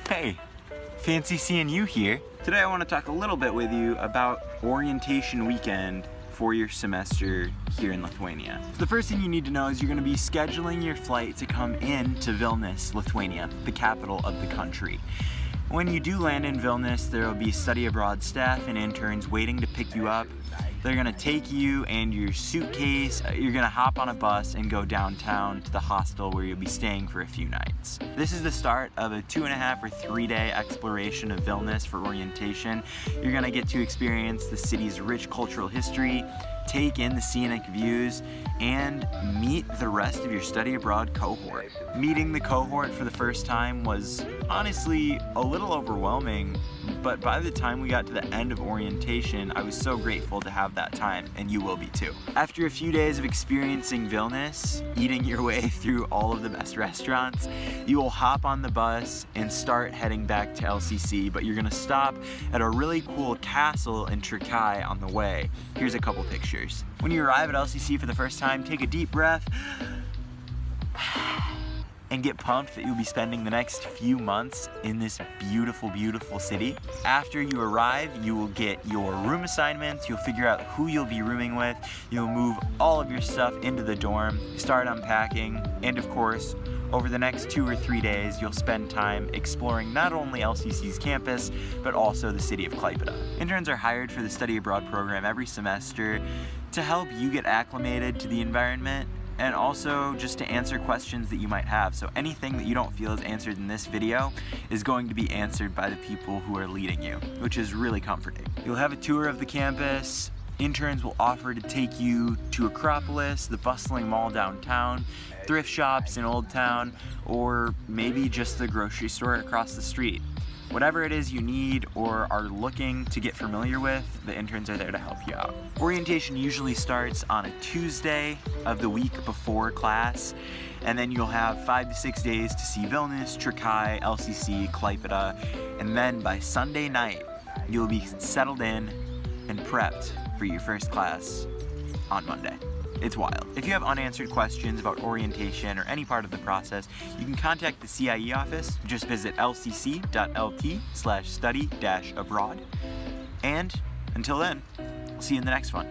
Hey, fancy seeing you here. Today I want to talk a little bit with you about orientation weekend for your semester here in Lithuania. So the first thing you need to know is you're going to be scheduling your flight to come in to Vilnius, Lithuania, the capital of the country. When you do land in Vilnius, there will be study abroad staff and interns waiting to pick you up. They're going to take you and your suitcase. You're going to hop on a bus and go downtown to the hostel where you'll be staying for a few nights. This is the start of a 2.5 or 3 day exploration of Vilnius for orientation. You're going to get to experience the city's rich cultural history, take in the scenic views, and meet the rest of your study abroad cohort. Meeting the cohort for the first time was honestly a little overwhelming, but by the time we got to the end of orientation, I was so grateful to have that time, and you will be too. After a few days of experiencing Vilnius, eating your way through all of the best restaurants, you will hop on the bus and start heading back to LCC, but you're gonna stop at a really cool castle in Turkey on the way. Here's a couple pictures. When you arrive at LCC for the first time, take a deep breath and get pumped that you'll be spending the next few months in this beautiful, beautiful city. After you arrive, you will get your room assignments, you'll figure out who you'll be rooming with, you'll move all of your stuff into the dorm, start unpacking, and of course, over the next 2 or 3 days, you'll spend time exploring not only LCC's campus, but also the city of Klaipėda. Interns are hired for the study abroad program every semester to help you get acclimated to the environment, and also just to answer questions that you might have. So anything that you don't feel is answered in this video is going to be answered by the people who are leading you, which is really comforting. You'll have a tour of the campus. Interns will offer to take you to Acropolis, the bustling mall downtown, thrift shops in Old Town, or maybe just the grocery store across the street. Whatever it is you need or are looking to get familiar with, the interns are there to help you out. Orientation usually starts on a Tuesday of the week before class, and then you'll have 5 to 6 days to see Vilnius, Turkey, LCC, Klaipėda, and then by Sunday night, you'll be settled in and prepped for your first class on Monday. It's wild. If you have unanswered questions about orientation or any part of the process, you can contact the CIE office. Just visit lcc.lt/study-abroad. And until then, I'll see you in the next one.